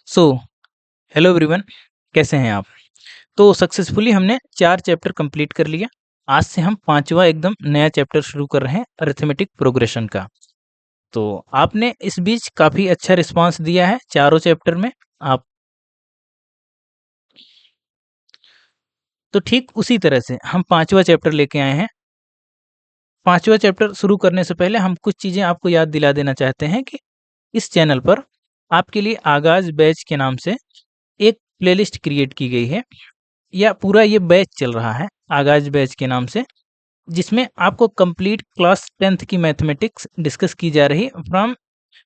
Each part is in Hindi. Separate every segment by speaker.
Speaker 1: सो हेलो एवरीवन, कैसे हैं आप? तो सक्सेसफुली हमने 4 चैप्टर कंप्लीट कर लिया। आज से हम 5वां एकदम नया चैप्टर शुरू कर रहे हैं अरिथमेटिक प्रोग्रेशन का। तो आपने इस बीच काफ़ी अच्छा रिस्पांस दिया है चारों चैप्टर में। आप तो ठीक उसी तरह से हम 5वां चैप्टर लेके आए हैं। 5वां चैप्टर शुरू करने से पहले हम कुछ चीज़ें आपको याद दिला देना चाहते हैं कि इस चैनल पर आपके लिए आगाज़ बैच के नाम से एक प्लेलिस्ट क्रिएट की गई है, या पूरा ये बैच चल रहा है आगाज़ बैच के नाम से, जिसमें आपको कंप्लीट क्लास 10th की मैथमेटिक्स डिस्कस की जा रही है from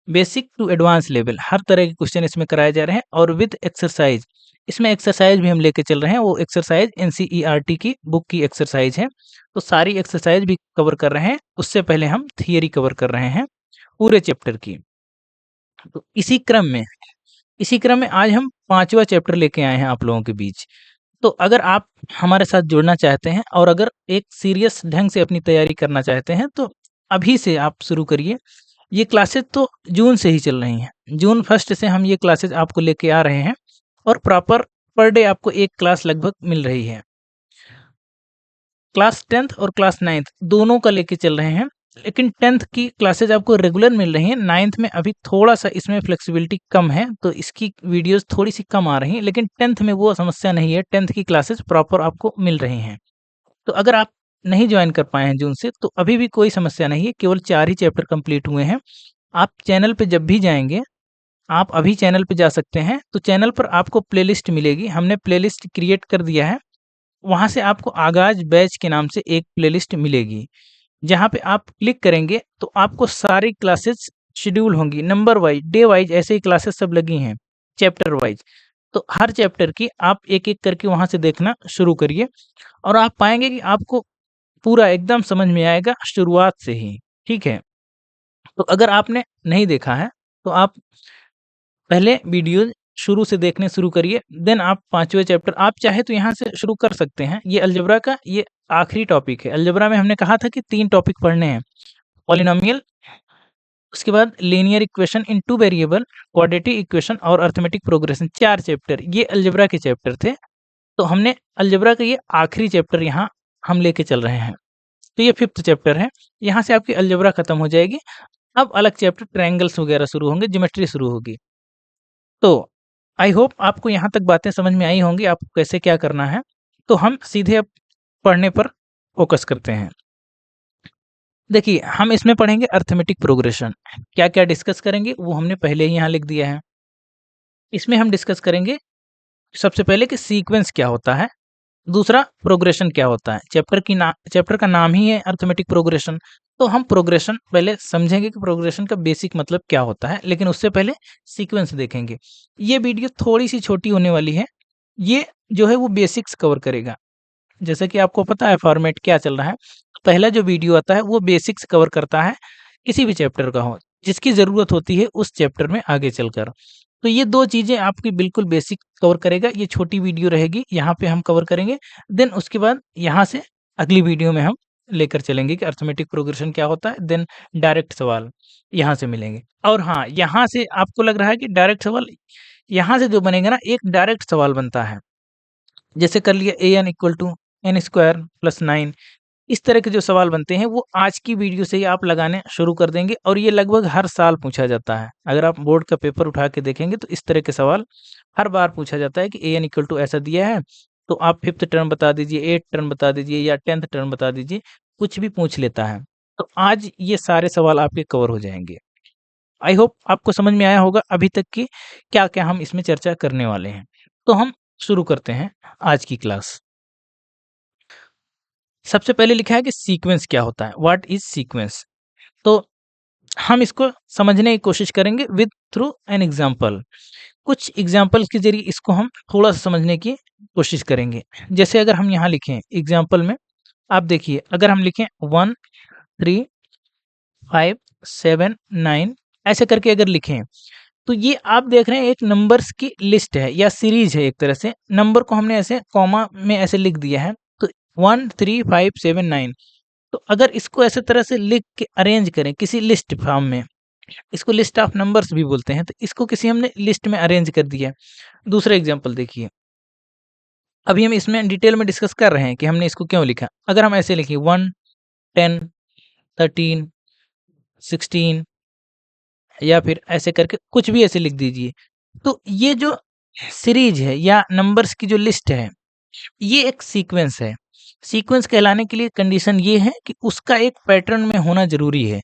Speaker 1: basic to advance level. हर तरह के क्वेश्चन इसमें कराए जा रहे हैं और विद एक्सरसाइज। इसमें एक्सरसाइज भी हम लेके चल रहे हैं, वो एक्सरसाइज एनसीईआरटी की बुक की एक्सरसाइज है। तो सारी एक्सरसाइज भी कवर कर रहे हैं। उससे पहले हम थियरी कवर कर रहे हैं पूरे चैप्टर की। तो इसी क्रम में आज हम 5वां चैप्टर लेके आए हैं आप लोगों के बीच। तो अगर आप हमारे साथ जुड़ना चाहते हैं और अगर एक सीरियस ढंग से अपनी तैयारी करना चाहते हैं, तो अभी से आप शुरू करिए। ये क्लासेस तो जून से ही चल रही हैं। जून फर्स्ट से हम ये क्लासेस आपको लेके आ रहे हैं और प्रॉपर पर डे आपको एक क्लास लगभग मिल रही है। क्लास 10th और क्लास 9th दोनों का लेके चल रहे हैं, लेकिन 10th की क्लासेज आपको रेगुलर मिल रही हैं। 9th में अभी थोड़ा सा इसमें फ्लेक्सिबिलिटी कम है, तो इसकी वीडियोस थोड़ी सी कम आ रही हैं, लेकिन 10th में वो समस्या नहीं है। 10th की क्लासेस प्रॉपर आपको मिल रही हैं। तो अगर आप नहीं ज्वाइन कर पाए हैं जून से, तो अभी भी कोई समस्या नहीं है। केवल 4 ही चैप्टर कंप्लीट हुए हैं। आप चैनल पे जब भी जाएंगे, आप अभी चैनल पे जा सकते हैं, तो चैनल पर आपको प्लेलिस्ट मिलेगी। हमने प्लेलिस्ट क्रिएट कर दिया है। वहाँ से आपको आगाज़ बैच के नाम से एक प्लेलिस्ट मिलेगी। जहाँ पे आप क्लिक करेंगे तो आपको सारी क्लासेस शेड्यूल होंगी, नंबर वाइज, डे वाइज, ऐसे ही क्लासेस सब लगी हैं, चैप्टर वाइज। तो हर चैप्टर की आप एक-एक करके वहाँ से देखना शुरू करिए और आप पाएँगे कि आपको पूरा एकदम समझ में आएगा शुरुआत से ही, ठीक है? तो अगर आपने नहीं देखा है, तो आप पहले वीडियो शुरू से देखने शुरू करिए, देन आप 5वें चैप्टर आप चाहे तो यहाँ से शुरू कर सकते हैं। ये अलजेब्रा का ये आखिरी टॉपिक है। अलजेब्रा में हमने कहा था कि 3 टॉपिक पढ़ने हैं, पॉलिनोमियल, उसके बाद linear equation in 2 variable, quadratic equation और अरिथमेटिक प्रोग्रेशन। 4 चैप्टर ये अलजेब्रा के चैप्टर थे। तो हमने अलजेब्रा का ये आखिरी चैप्टर यहाँ हम लेके चल रहे हैं। तो ये 5th चैप्टर है। यहाँ से आपकी अलजेब्रा खत्म हो जाएगी। अब अलग चैप्टर ट्रायंगल्स वगैरह शुरू होंगे, ज्योमेट्री शुरू होगी। तो आई होप आपको यहाँ तक बातें समझ में आई होंगी, आपको कैसे क्या करना है। तो हम सीधे अब पढ़ने पर फोकस करते हैं। देखिए, हम इसमें पढ़ेंगे अरिथमेटिक प्रोग्रेशन। क्या-क्या डिस्कस करेंगे वो हमने पहले ही यहाँ लिख दिया है। इसमें हम डिस्कस करेंगे सबसे पहले कि सीक्वेंस क्या होता है, दूसरा प्रोग्रेशन क्या होता है। चैप्टर का नाम ही है अरिथमेटिक प्रोग्रेशन। तो हम प्रोग्रेशन पहले समझेंगे कि प्रोग्रेशन का बेसिक मतलब क्या होता है, लेकिन उससे पहले सीक्वेंस देखेंगे। ये वीडियो थोड़ी-सी छोटी होने वाली है। ये जो है वो बेसिक्स कवर करेगा। जैसे कि आपको पता है फॉर्मेट क्या चल रहा है। पहला जो वीडियो आता है वो बेसिक्स कवर करता है, किसी भी चैप्टर का हो, जिसकी ज़रूरत होती है उस चैप्टर में आगे चलकर। तो ये 2 चीज़ें आपकी बिल्कुल बेसिक कवर करेगा। ये छोटी वीडियो रहेगी, यहाँ पे हम कवर करेंगे। देन उसके बाद यहाँ से अगली वीडियो में हम लेकर चलेंगे कि अरिथमेटिक प्रोग्रेशन क्या होता है, देन डायरेक्ट सवाल यहाँ से मिलेंगे। और हाँ, यहाँ से आपको लग रहा है कि डायरेक्ट सवाल यहाँ से जो बनेगा ना, एक डायरेक्ट सवाल बनता है। जैसे कर लिया an equal to n square plus 9। इस तरह के जो सवाल बनते हैं वो आज की वीडियो से ही आप लगाने शुरू कर देंगे, और ये लगभग हर साल पूछा जाता है। अगर आप बोर्ड का पेपर उठा के देखेंगे तो इस तरह के सवाल हर बार पूछा जाता है कि an इक्वल टू ऐसा दिया है, तो आप 5th टर्म बता दीजिए, 8th टर्म बता दीजिए या 10th टर्म बता दीजिए, कुछ भी पूछ लेता है। तो आज ये सारे सवाल आपके कवर हो जाएंगे। आई होप आपको समझ में आया होगा अभी तक कि क्या-क्या हम इसमें चर्चा करने वाले हैं। तो हम शुरू करते हैं आज की क्लास। सबसे पहले लिखा है कि सीक्वेंस क्या होता है, व्हाट इज सीक्वेंस। तो हम इसको समझने की कोशिश करेंगे विद थ्रू एन एग्जांपल। कुछ एग्जांपल्स के जरिए इसको हम थोड़ा सा समझने की कोशिश करेंगे। जैसे अगर हम यहाँ लिखें एग्जांपल में, आप देखिए, अगर हम लिखें 1 3 5 7 9 ऐसे करके अगर लिखें, तो ये आप देख रहे हैं एक नंबर्स की लिस्ट है या सीरीज है। एक तरह से नंबर को हमने ऐसे कॉमा में ऐसे लिख दिया है। तो 1 3 5 7 9। तो अगर इसको ऐसे तरह से लिख के अरेंज करें किसी लिस्ट फॉर्म में, इसको लिस्ट ऑफ नंबर्स भी बोलते हैं। तो इसको किसी हमने लिस्ट में अरेंज कर दिया है। दूसरा एग्जांपल देखिए, अभी हम इसमें डिटेल में डिस्कस कर रहे हैं कि हमने इसको क्यों लिखा। अगर हम ऐसे लिखें 1, 10, 13, 16 या फिर ऐसे करके कुछ भी ऐसे लिख दीजिए। तो ये जो सीरीज है या नंबर्स की जो लिस्ट है, ये एक सीक्वेंस है। सीक्वेंस कहलाने के लिए कंडीशन ये है कि उसका एक पैटर्न में होना ज़रूरी है।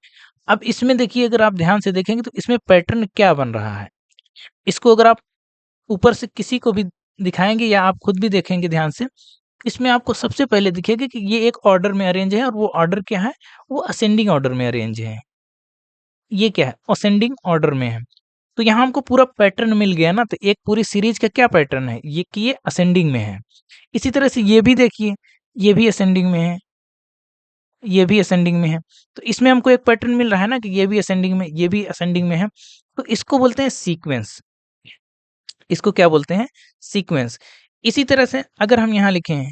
Speaker 1: अब इसमें देखिए, अगर आप ध्यान से देखेंगे तो इसमें पैटर्न क्या बन रहा है? इसको अगर आप ऊपर से किसी को भी दिखाएँगे या आप खुद भी देखेंगे ध्यान से, इसमें आपको सबसे पहले दिखेगा कि ये एक ऑर्डर में अरेंज है और वो ऑर्डर क्या है? वो असेंडिंग ऑर्डर में अरेंज है। ये क्या है? असेंडिंग ऑर्डर में है। तो यहाँ हमको पूरा पैटर्न मिल गया ना, तो एक पूरी सीरीज का क्या पैटर्न है? ये कि ये असेंडिंग में है। इसी तरह से ये भी देखिए, ये भी असेंडिंग में है, ये भी असेंडिंग में है। तो इसमें हमको एक पैटर्न मिल रहा है ना कि ये भी असेंडिंग में, ये भी असेंडिंग में है। तो इसको बोलते हैं सीक्वेंस। इसको क्या बोलते हैं? सीक्वेंस। इसी तरह से अगर हम यहाँ लिखें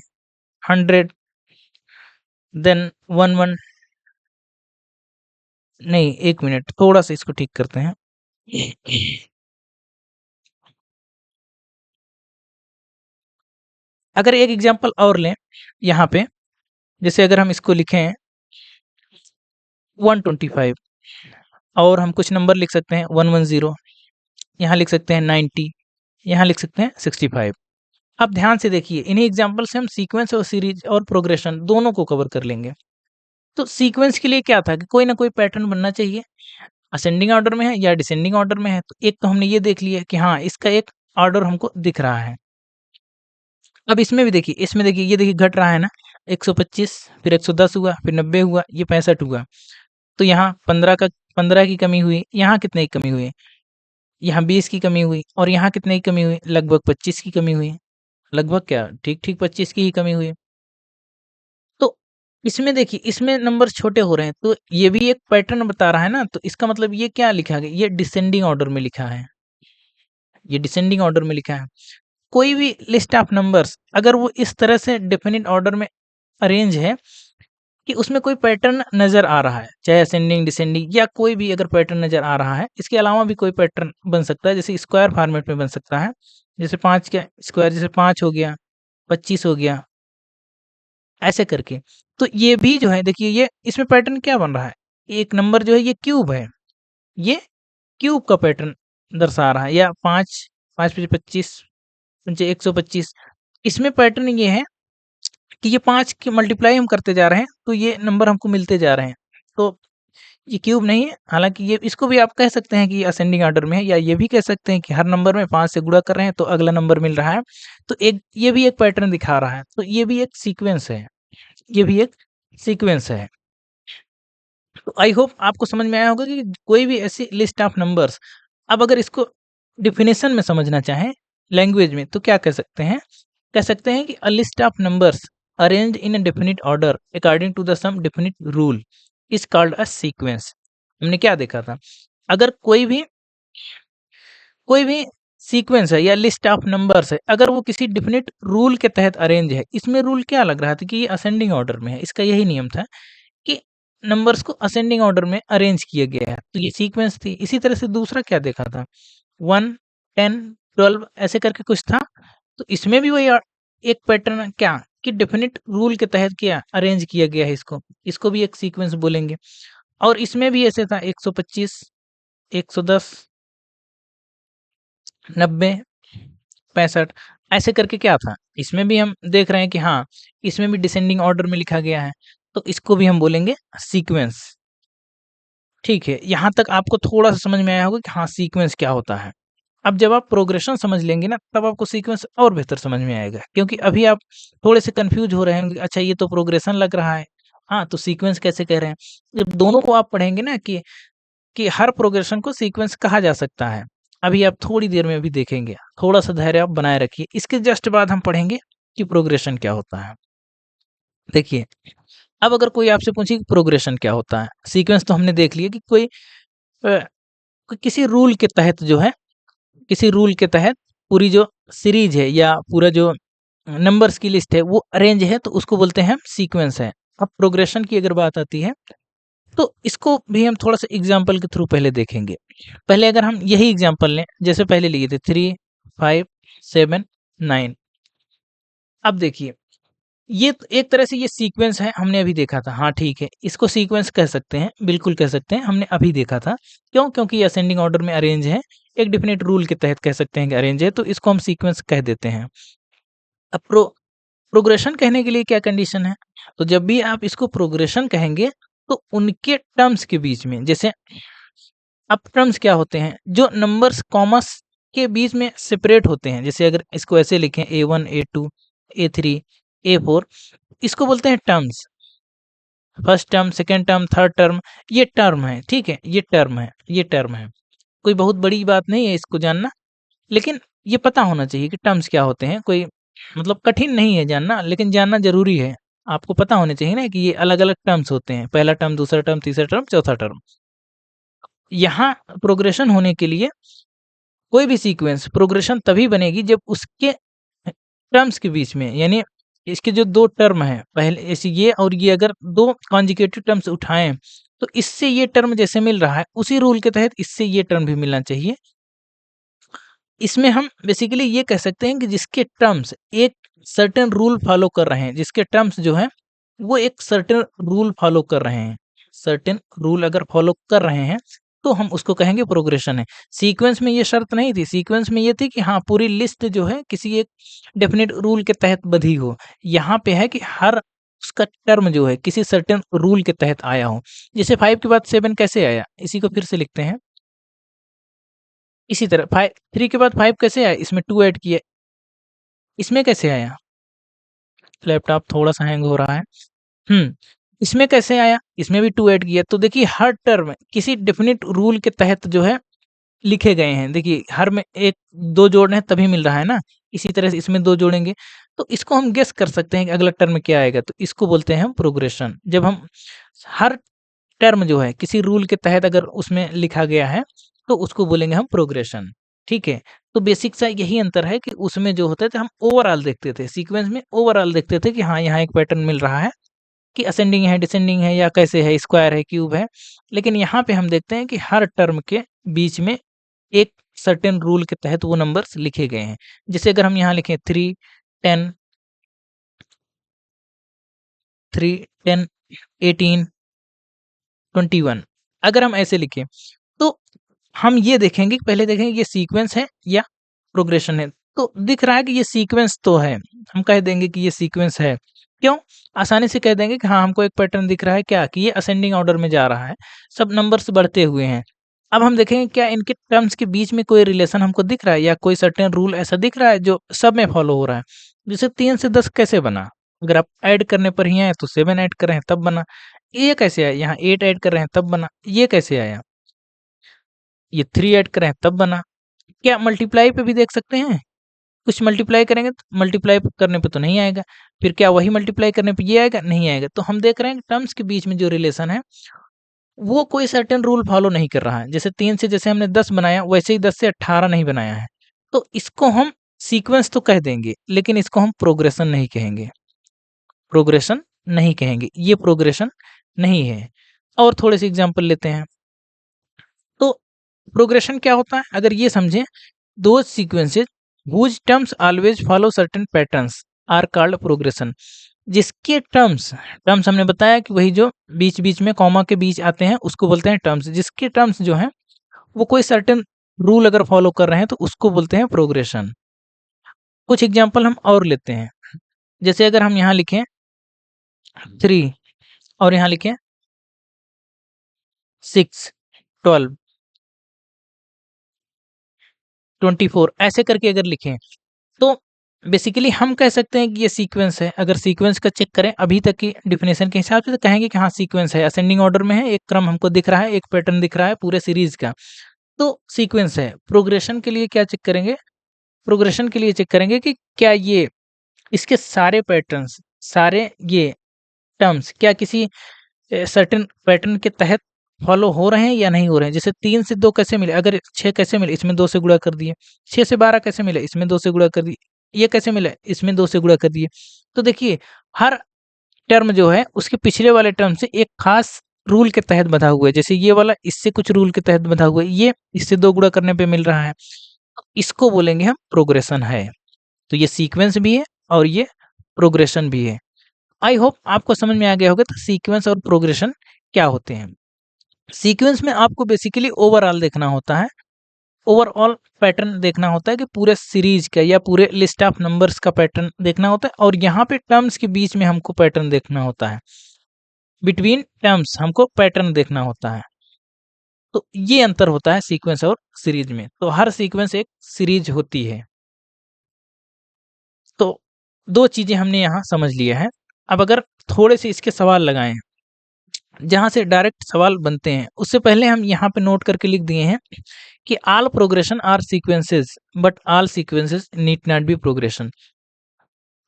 Speaker 1: 100 देन 11, नहीं 1 मिनट थोड़ा-सा इसको ठीक करते हैं। अगर एक एग्जांपल और लें यहाँ पे, जैसे अगर हम इसको लिखें 125 और हम कुछ नंबर लिख सकते हैं 110, यहाँ लिख सकते हैं 90, यहाँ लिख सकते हैं 65। अब ध्यान से देखिए, इन्हीं एग्जांपल से हम सीक्वेंस और सीरीज और प्रोग्रेशन दोनों को कवर कर लेंगे। तो सीक्वेंस के लिए क्या था कि कोई ना कोई पैटर्न बनना चाहिए, असेंडिंग ऑर्डर में है या डिसेंडिंग ऑर्डर में है। तो एक तो हमने ये देख लिया कि हाँ, इसका एक ऑर्डर हमको दिख रहा है। अब इसमें भी देखिए, इसमें देखिए, ये देखिए घट रहा है ना, 125 फिर 110 हुआ, फिर 90 हुआ, ये 65 हुआ। तो यहाँ 15 की कमी हुई, यहाँ कितने की कमी हुई? यहाँ 20 की कमी हुई और यहाँ कितने की कमी हुई? लगभग 25 की कमी हुई। लगभग क्या, ठीक-ठीक 25 की ही कमी हुई। तो इसमें देखिए, इसमें नंबर्स छोटे हो रहे हैं, तो ये भी एक पैटर्न बता रहा है ना, तो इसका मतलब ये क्या लिखा गया? ये डिसेंडिंग ऑर्डर में लिखा है। ये डिसेंडिंग ऑर्डर में लिखा है। कोई भी लिस्ट ऑफ नंबर्स अगर वो इस तरह से डेफिनिट ऑर्डर में अरेंज है कि उसमें कोई पैटर्न नज़र आ रहा है, चाहे असेंडिंग, डिसेंडिंग या कोई भी अगर पैटर्न नज़र आ रहा है, इसके अलावा भी कोई पैटर्न बन सकता है, जैसे स्क्वायर फॉर्मेट में बन सकता है। जैसे 5 का स्क्वायर, जैसे 5 हो गया, 25 हो गया, ऐसे करके। तो ये भी जो है देखिए, ये इसमें पैटर्न क्या बन रहा है? एक नंबर जो है ये क्यूब है, ये क्यूब का पैटर्न दर्शा रहा है, या 5, 5 पीछे 25, पंचे 125। इसमें पैटर्न ये है कि ये 5 की मल्टीप्लाई हम करते जा रहे हैं, तो ये नंबर हमको मिलते जा रहे हैं। तो ये क्यूब नहीं है, हालाँकि ये इसको भी आप कह सकते हैं कि ये असेंडिंग ऑर्डर में है, या ये भी कह सकते हैं कि हर नंबर में 5 से गुणा कर रहे हैं, तो अगला नंबर मिल रहा है। तो एक ये भी एक पैटर्न दिखा रहा है, तो ये भी एक सीक्वेंस है, ये भी एक सीक्वेंस है। तो आई होप आपको समझ में आया होगा कि कोई भी ऐसी लिस्ट ऑफ नंबर्स, अब अगर इसको डेफिनेशन में समझना चाहें लैंग्वेज में, तो क्या कह सकते हैं? कह सकते हैं कि a list of numbers arranged in a definite order according to the some definite rule is called a sequence. हमने क्या देखा था? अगर कोई भी सीक्वेंस है या लिस्ट ऑफ नंबर्स है, अगर वो किसी डेफिनिट रूल के तहत अरेंज है, इसमें रूल क्या लग रहा था कि ये असेंडिंग ऑर्डर में है, इसका यही नियम था कि नंबर्स को असेंडिंग ऑर्डर में अरेंज किया गया है, तो ये सीक्वेंस थी। इसी तरह से दूसरा क्या देखा था? 1, 10, 12 ऐसे करके कुछ था। तो इसमें भी वही एक पैटर्न क्या कि डेफिनिट रूल के तहत क्या अरेंज किया गया है इसको, इसको भी एक सीक्वेंस बोलेंगे। और इसमें भी ऐसे था 125, 110, 90, 65 ऐसे करके क्या था? इसमें भी हम देख रहे हैं कि हाँ, इसमें भी डिसेंडिंग ऑर्डर में लिखा गया है, तो इसको भी हम बोलेंगे सीक्वेंस। ठीक है, यहाँ तक आपको थोड़ा-सा समझ में आया होगा कि हाँ, सीक्वेंस क्या होता है। अब जब आप प्रोग्रेशन समझ लेंगे ना, तब आपको सीक्वेंस और बेहतर समझ में आएगा, क्योंकि अभी आप थोड़े-से कन्फ्यूज़ हो रहे होंगे, अच्छा ये तो प्रोग्रेशन लग रहा है, हाँ, तो सीक्वेंस कैसे कह रहे हैं? जब दोनों को आप पढ़ेंगे ना कि हर प्रोग्रेशन को सीक्वेंस कहा जा सकता है। अभी आप थोड़ी देर में अभी देखेंगे, थोड़ा-सा धैर्य आप बनाए रखिए। इसके जस्ट बाद हम पढ़ेंगे कि प्रोग्रेशन क्या होता है। देखिए, अब अगर कोई आपसे पूछे कि प्रोग्रेशन क्या होता है? सीक्वेंस तो हमने देख लिया कि अ, कोई किसी रूल के तहत जो है, किसी रूल के तहत पूरी जो सीरीज है या पूरा जो नंबर्स की लिस्ट है वो अरेंज है, तो उसको बोलते हैं हम सीक्वेंस है। अब प्रोग्रेशन की अगर बात आती है, तो इसको भी हम थोड़ा-सा एग्ज़ाम्पल के थ्रू पहले देखेंगे। पहले अगर हम यही एग्ज़ाम्पल लें, जैसे पहले लिए थे 3, 5, 7, 9। अब देखिए, ये एक तरह से ये सीक्वेंस है, हमने अभी देखा था। हाँ, ठीक है, इसको सीक्वेंस कह सकते हैं, बिल्कुल कह सकते हैं, हमने अभी देखा था। क्यों? क्योंकि ये असेंडिंग ऑर्डर में अरेंज है, एक डेफिनिट रूल के तहत कह सकते हैं कि अरेंज है, तो इसको हम सीक्वेंस कह देते हैं। अब प्रोग्रेशन कहने के लिए क्या कंडीशन है? तो जब भी आप इसको प्रोग्रेशन कहेंगे, तो उनके टर्म्स के बीच में, जैसे अब टर्म्स क्या होते हैं? जो नंबर्स कॉमस के बीच में सेपरेट होते हैं, जैसे अगर इसको ऐसे लिखें A1, A2, A3, A4, इसको बोलते हैं terms. First term, second term, third term, ये टर्म है, ठीक है? ये टर्म है, ये टर्म है। कोई बहुत बड़ी बात नहीं है इसको जानना, लेकिन ये पता होना चाहिए कि टर्म्स क्या होते हैं। कोई मतलब कठिन नहीं है जानना, लेकिन जानना ज़रूरी है। आपको पता होने चाहिए ना कि ये अलग-अलग टर्म्स होते हैं। पहला टर्म, दूसरा टर्म, तीसरा टर्म, चौथा टर्म। यहाँ प्रोग्रेशन होने के लिए कोई भी सीक्वेंस प्रोग्रेशन तभी बनेगी जब उसके टर्म्स के बीच में, यानी इसके जो 2 टर्म हैं, पहले ऐसे ये और ये अगर 2 कॉन्जिक्यूटिव टर्म्स उठाएँ, तो इससे ये टर्म जैसे मिल रहा है, उसी रूल के तहत इससे ये टर्म भी मिलना चाहिए। इसमें हम बेसिकली ये कह सकते हैं कि जिसके टर्म्स एक सर्टेन रूल फॉलो कर रहे हैं, जिसके टर्म्स जो हैं, वो एक सर्टेन रूल फॉलो कर रहे हैं। सर्टेन रूल अगर फॉलो कर रहे हैं, तो हम उसको कहेंगे प्रोग्रेशन है। सीक्वेंस में ये शर्त नहीं थी, सीक्वेंस में ये थी कि हाँ, पूरी लिस्ट जो है किसी एक डेफिनिट रूल के तहत बँधी हो। यहाँ पे है कि हर उसका टर्म जो है किसी सर्टेन रूल के तहत आया हो। जैसे 5 के बाद 7 कैसे आया? इसी को फिर से लिखते हैं। इसी तरह 3 के बाद 5 कैसे आया? इसमें 2 ऐड किया। इसमें कैसे आया? लैपटॉप थोड़ा-सा हैंग हो रहा है। हुँ, इसमें कैसे आया? इसमें भी 2 ऐड किया। तो देखिए हर टर्म किसी डेफिनिट रूल के तहत जो है लिखे गए हैं। देखिए हर में 1-2 जोड़ना है तभी मिल रहा है ना? इसी तरह से इसमें 2 जोड़ेंगे, तो इसको हम गेस कर सकते हैं कि अगला टर्म क्या आएगा, तो इसको बोलते हैं हम प्रोग्रेशन। जब हम हर टर्म जो है किसी रूल के तहत अगर उसमें लिखा गया है, तो उसको बोलेंगे हम प्रोग्रेशन, ठीक है? तो बेसिक सा यही अंतर है कि उसमें जो होता था हम ओवरऑल देखते थे, सीक्वेंस में ओवरऑल देखते थे कि हाँ, यहाँ एक पैटर्न मिल रहा है कि असेंडिंग है, डिसेंडिंग है या कैसे है, स्क्वायर है, क्यूब है। लेकिन यहाँ पे हम देखते हैं कि हर टर्म के बीच में एक सर्टेन रूल के तहत वो नंबर्स लिखे गए हैं। जैसे अगर हम यहाँ लिखें 3, 10, 10, 18, 21, अगर हम ऐसे लिखें, तो हम ये देखेंगे, पहले देखेंगे ये सीक्वेंस है या प्रोग्रेशन है। तो दिख रहा है कि ये सीक्वेंस तो है, हम कह देंगे कि ये सीक्वेंस है। क्यों? आसानी से कह देंगे कि हाँ, हमको एक पैटर्न दिख रहा है क्या कि ये असेंडिंग ऑर्डर में जा रहा है, सब नंबर्स बढ़ते हुए हैं। अब हम देखेंगे क्या इनके टर्म्स के बीच में कोई रिलेशन हमको दिख रहा है या कोई सर्टेन रूल ऐसा दिख रहा है जो सब में फॉलो हो रहा है। जैसे 3 से 10 कैसे बना? अगर आप ऐड करने पर ही आए तो 7 ऐड कर रहे हैं तब बना। ये कैसे आया? यहाँ 8 ऐड कर रहे हैं तब बना। ये कैसे आया? ये 3 ऐड कर रहे हैं तब बना। क्या मल्टीप्लाई पे भी देख सकते हैं? कुछ मल्टीप्लाई करेंगे तो मल्टीप्लाई करने पे तो नहीं आएगा। फिर क्या वही मल्टीप्लाई करने पे ये आएगा? नहीं आएगा। तो हम देख रहे हैं कि टर्म्स के बीच में जो रिलेशन है, वो कोई सर्टेन रूल फॉलो नहीं कर रहा है। जैसे 3 से जैसे हमने 10 बनाया, वैसे ही 10 से 18 नहीं बनाया है। तो इसको हम सीक्वेंस तो कह देंगे, लेकिन इसको हम प्रोग्रेशन नहीं कहेंगे। प्रोग्रेशन नहीं कहेंगे, ये प्रोग्रेशन नहीं है। और थोड़े-से एग्ज़ाम्पल लेते हैं। तो प्रोग्रेशन क्या होता है? अगर ये समझें, those sequences whose terms always follow certain patterns are called progression। जिसके टर्म्स टर्म्स हमने बताया कि वही जो बीच-बीच में कॉमा के बीच आते हैं उसको बोलते हैं टर्म्स। जिसके टर्म्स जो हैं वो कोई सर्टेन रूल अगर फॉलो कर रहे हैं तो उसको बोलते हैं प्रोग्रेशन। कुछ एग्जांपल हम और लेते हैं। जैसे अगर हम यहाँ लिखें 3 और यहाँ लिखें 6, 12, 24 ऐसे करके अगर लिखें, तो बेसिकली हम कह सकते हैं कि ये सीक्वेंस है। अगर सीक्वेंस का चेक करें अभी तक की डेफिनेशन के हिसाब से, तो कहेंगे कि हाँ, सीक्वेंस है, असेंडिंग ऑर्डर में है, एक क्रम हमको दिख रहा है, एक पैटर्न दिख रहा है पूरे सीरीज का, तो सीक्वेंस है। प्रोग्रेशन के लिए क्या चेक करेंगे? प्रोग्रेशन के लिए चेक करेंगे कि क्या ये इसके सारे पैटर्न्स, सारे ये टर्म्स क्या किसी सर्टेन पैटर्न के तहत फॉलो हो रहे हैं या नहीं हो रहे हैं। जैसे 3 से 2 कैसे मिले? अगर 6 कैसे मिले? इसमें 2 से गुणा कर दिए। 6 से 12 कैसे मिले? इसमें 2 से गुणा कर दिए। ये कैसे मिला? इसमें 2 से गुणा कर दिए। तो देखिए हर टर्म जो है उसके पिछले वाले टर्म से एक खास रूल के तहत बंधा हुआ है, जैसे ये वाला इससे कुछ रूल के तहत बंधा हुआ है, ये इससे 2 गुणा करने पे मिल रहा है, इसको बोलेंगे हम प्रोग्रेशन है। तो ये सीक्वेंस भी है और ये प्रोग्रेशन भी है। आई होप आपको समझ में आ गया होगा तो सीक्वेंस और प्रोग्रेशन क्या होते हैं। सीक्वेंस में आपको बेसिकली ओवरऑल देखना होता है, ओवरऑल पैटर्न देखना होता है कि पूरे सीरीज का या पूरे लिस्ट ऑफ नंबर्स का पैटर्न देखना होता है, और यहाँ पे टर्म्स के बीच में हमको पैटर्न देखना होता है, बिटवीन टर्म्स हमको पैटर्न देखना होता है। तो ये अंतर होता है सीक्वेंस और सीरीज में। तो हर सीक्वेंस एक सीरीज होती है। तो 2 चीजें हमने यहाँ समझ लिया है। अब अगर थोड़े से इसके सवाल लगाएं जहाँ से डायरेक्ट सवाल बनते हैं, उससे पहले हम यहाँ पे नोट करके लिख दिए हैं कि all progression are sequences but all sequences need not be progression.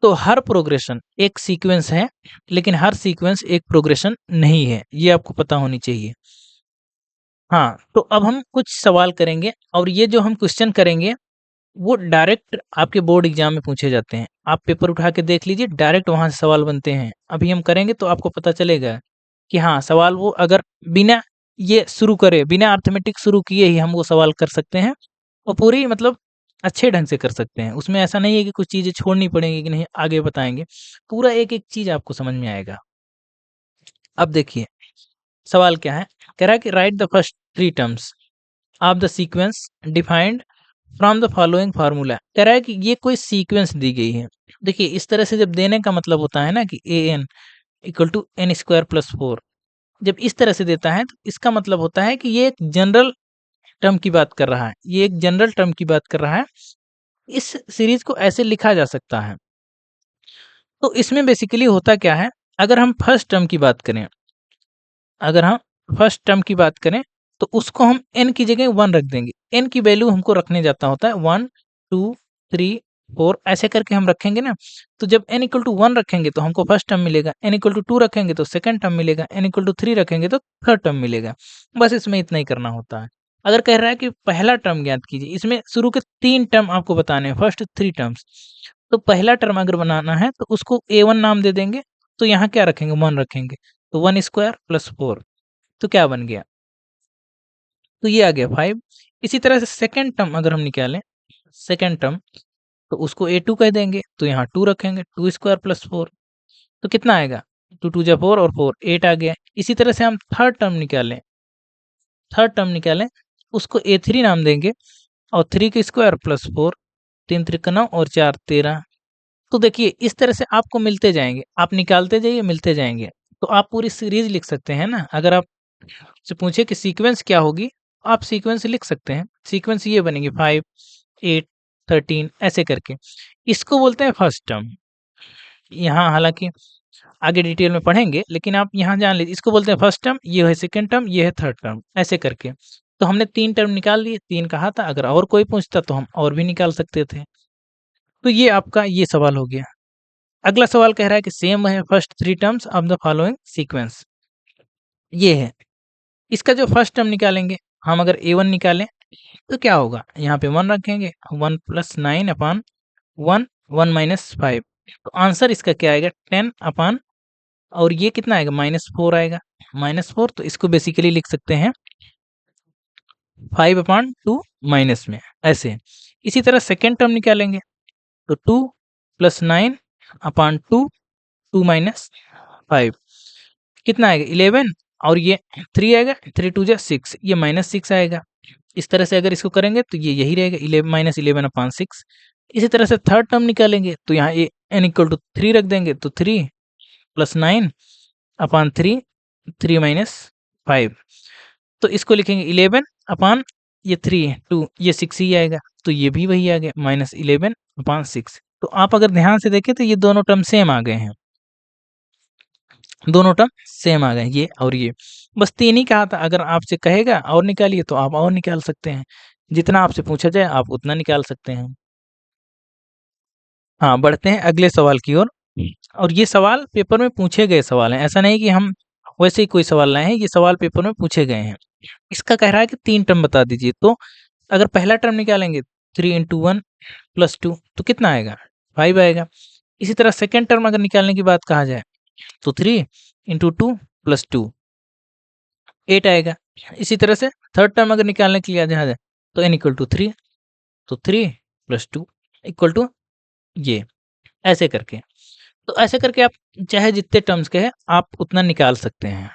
Speaker 1: तो हर प्रोग्रेशन एक सीक्वेंस है, लेकिन हर सीक्वेंस एक प्रोग्रेशन नहीं है, ये आपको पता होनी चाहिए। हाँ, तो अब हम कुछ सवाल करेंगे, और ये जो हम क्वेश्चन करेंगे वो डायरेक्ट आपके बोर्ड एग्जाम में पूछे जाते हैं। आप पेपर उठा के देख लीजिए, डायरेक्ट वहां से सवाल बनते हैं। अभी हम करेंगे तो आपको पता चलेगा कि हाँ, सवाल वो अगर बिना ये शुरू करे, बिना अर्थमेटिक शुरू किए ही हम वो सवाल कर सकते हैं, और पूरी मतलब अच्छे ढंग से कर सकते हैं। उसमें ऐसा नहीं है कि कुछ चीजें छोड़नी पड़ेंगी कि नहीं आगे बताएंगे, पूरा एक एक चीज आपको समझ में आएगा। अब देखिए सवाल क्या है, कह रहा है कि right the first 3 terms of the sequence defined from the following formula. कह रहा है कि ये कोई सीक्वेंस दी गई है। देखिए इस तरह से जब देने का मतलब होता है ना कि a n equal to n square plus 4, जब इस तरह से देता है तो इसका मतलब होता है कि ये एक जनरल टर्म की बात कर रहा है, ये एक जनरल टर्म की बात कर रहा है। इस सीरीज को ऐसे लिखा जा सकता है। तो इसमें बेसिकली होता क्या है, अगर हम फर्स्ट टर्म की बात करें, अगर हम फर्स्ट टर्म की बात करें तो उसको हम n की जगह 1 रख देंगे। n की वैल्यू हमको रखने जाता होता है 1 2 3 4 ऐसे करके हम रखेंगे ना। तो जब n इक्वल टू 1 रखेंगे तो हमको फर्स्ट टर्म मिलेगा, n इक्वल टू 2 रखेंगे तो सेकंड टर्म मिलेगा, n इक्वल टू 3 रखेंगे तो थर्ड टर्म मिलेगा। बस इसमें इतना ही करना होता है। अगर कह रहा है कि पहला टर्म ज्ञात कीजिए, इसमें शुरू के 3 टर्म आपको बताने हैं, फर्स्ट 3 टर्म्स। तो पहला टर्म अगर बनाना है तो उसको a1 नाम दे देंगे, तो यहाँ क्या रखेंगे 1 रखेंगे, तो 1 स्क्वायर प्लस 4, तो क्या बन गया, तो ये आ गया 5। इसी तरह से सेकंड टर्म अगर हम निकालें, सेकंड टर्म, तो उसको ए टू कह देंगे, तो यहाँ 2 रखेंगे, 2 स्क्वायर प्लस 4, तो कितना आएगा, 2 2 जा 4 और 4 8 आ गया। इसी तरह से हम थर्ड टर्म निकालें, थर्ड टर्म निकालें, उसको ए थ्री नाम देंगे, और 3 के स्क्वायर प्लस 4, 3 त्रिक 9 और 4 13। तो देखिए इस तरह से आपको मिलते जाएंगे, आप निकालते जाइए मिलते जाएंगे। तो आप पूरी सीरीज लिख सकते हैं ना। अगर आप से पूछे कि सीक्वेंस क्या होगी, आप सीक्वेंस लिख सकते हैं। सीक्वेंस ये बनेगी 5 8 13 ऐसे करके, इसको बोलते हैं फर्स्ट टर्म। यहाँ हालांकि आगे डिटेल में पढ़ेंगे, लेकिन आप यहाँ जान लीजिए, इसको बोलते हैं फर्स्ट टर्म, ये है सेकंड टर्म, ये है थर्ड टर्म, ऐसे करके। तो हमने 3 टर्म निकाल लिए, 3 कहा था, अगर और कोई पूछता तो हम और भी निकाल सकते थे। तो ये आपका ये सवाल हो गया। अगला सवाल कह रहा है कि सेम है first 3 terms of the following sequence, ये है। इसका जो फर्स्ट टर्म निकालेंगे, हम अगर a1 निकालें तो क्या होगा, यहाँ पे 1 रखेंगे, 1 प्लस 9 अपान 1 1 माइनस 5, तो आंसर इसका क्या आएगा 10 अपान, और ये कितना आएगा -4 आएगा, -4। तो इसको बेसिकली लिख सकते हैं 5 अपान 2 माइनस में, ऐसे। इसी तरह सेकेंड टर्म निकालेंगे तो 2 प्लस 9 अपान 2 2 माइनस 5, कितना आएगा 11, और ये 3 आएगा, 3 2 जा 6, ये -6 आएगा। इस तरह से अगर इसको करेंगे तो ये यही रहेगा, 11 -11 अपान 6। इसी तरह से थर्ड टर्म निकालेंगे तो यहाँ ये n इक्वल टू 3 रख देंगे, तो 3 प्लस 9 अपान 3 3 माइनस 5, तो इसको लिखेंगे 11 अपान ये 3 2, ये 6 ही आएगा, तो ये भी वही आ गया -11 अपान 6। तो आप अगर ध्यान से देखें तो ये दोनों टर्म सेम आ गए हैं, दोनों टर्म सेम आ गए, ये और ये। बस 3 ही कहा था, अगर आपसे कहेगा और निकालिए तो आप और निकाल सकते हैं, जितना आपसे पूछा जाए आप उतना निकाल सकते हैं। हाँ, बढ़ते हैं अगले सवाल की ओर। और ये सवाल पेपर में पूछे गए सवाल हैं, ऐसा नहीं कि हम वैसे ही कोई सवाल लाए हैं, ये सवाल पेपर में पूछे गए हैं। इसका कह रहा है कि 3 टर्म बता दीजिए, तो अगर पहला टर्म निकालेंगे 3 इंटू 1 प्लस 2, तो कितना आएगा 5 आएगा। इसी तरह सेकेंड टर्म अगर निकालने की बात कहा जाए तो 3 इंटू 2 प्लस 2, 8 आएगा। इसी तरह से थर्ड टर्म अगर निकालने के लिए आ जाए तो n इक्वल टू 3, तो 3 प्लस 2 इक्वल टू ये, ऐसे करके। तो ऐसे करके आप चाहे जितने टर्म्स के हैं आप उतना निकाल सकते हैं।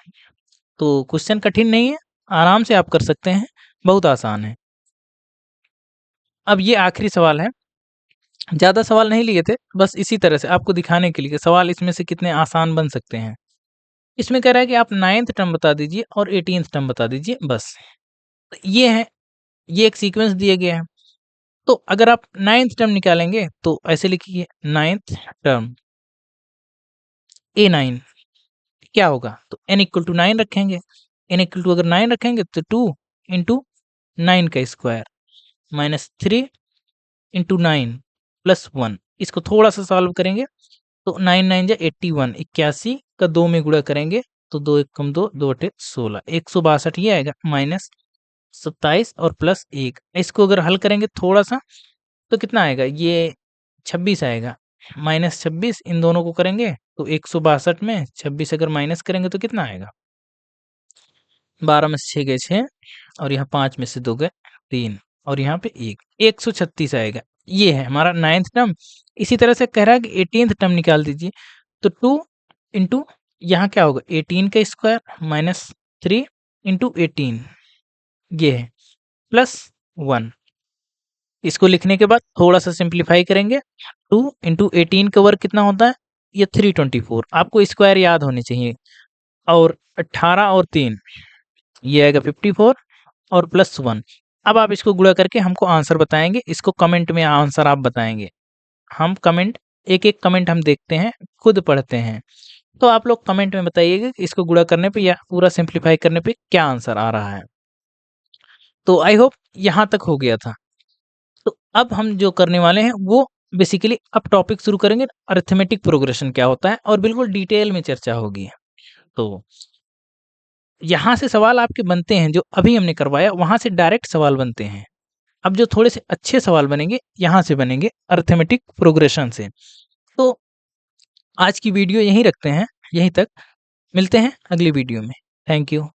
Speaker 1: तो क्वेश्चन कठिन नहीं है, आराम से आप कर सकते हैं, बहुत आसान है। अब ये आखिरी सवाल है, ज़्यादा सवाल नहीं लिए थे, बस इसी तरह से आपको दिखाने के लिए कि सवाल इसमें से कितने आसान बन सकते हैं। इसमें कह रहा है कि आप 9th टर्म बता दीजिए और 18th टर्म बता दीजिए बस। तो ये है, ये एक सीक्वेंस दिया गया है। तो अगर आप 9th टर्म निकालेंगे तो ऐसे लिखिए 9th टर्म A9 क्या होगा, तो n इक्वल टू 9 रखेंगे। n इक्वल टू अगर 9 रखेंगे तो 2 इंटू 9 का स्क्वायर माइनस 3 इंटू 9 प्लस 1। इसको थोड़ा सा सॉल्व करेंगे तो 9 9 जा 81, 81 का 2 में गुणा करेंगे तो 2 1 कम 2, 2 8 16, 162 ये आएगा माइनस 27 और प्लस 1। इसको अगर हल करेंगे थोड़ा सा तो कितना आएगा, ये 26 आएगा, माइनस 26 इन दोनों को करेंगे तो 162 में 26 अगर माइनस करेंगे तो कितना आएगा, 12 में से 6 गए 6 और यहाँ 5 में से 2 गए 3 और यहाँ पे 1, 136 आएगा। ये है हमारा 9th टर्म। इसी तरह से कह रहा है कि 18th टर्म निकाल दीजिए, तो 2 इंटू यहाँ क्या होगा 18 का स्क्वायर माइनस 3 इंटू 18 ये है प्लस 1। इसको लिखने के बाद थोड़ा सा सिंप्लीफाई करेंगे, 2 इंटू 18 का वर्ग कितना होता है, ये 324। आपको स्क्वायर याद होने चाहिए। और 18 और 3 ये आएगा 54 और प्लस 1। अब आप इसको गुणा करके हमको आंसर बताएंगे, इसको कमेंट में आंसर आप बताएंगे। हम कमेंट एक एक कमेंट हम देखते हैं, खुद पढ़ते हैं। तो आप लोग कमेंट में बताइएगा कि इसको गुणा करने पे या पूरा सिंप्लीफाई करने पे क्या आंसर आ रहा है। तो आई होप यहाँ तक हो गया था। तो अब हम जो करने वाले हैं वो बेसिकली अब टॉपिक शुरू करेंगे, अरिथमेटिक प्रोग्रेशन क्या होता है और बिल्कुल डिटेल में चर्चा होगी। तो यहाँ से सवाल आपके बनते हैं, जो अभी हमने करवाया वहाँ से डायरेक्ट सवाल बनते हैं। अब जो थोड़े से अच्छे सवाल बनेंगे यहाँ से बनेंगे अरिथमेटिक प्रोग्रेशन से। तो आज की वीडियो यहीं रखते हैं, यहीं तक। मिलते हैं अगली वीडियो में। Thank you.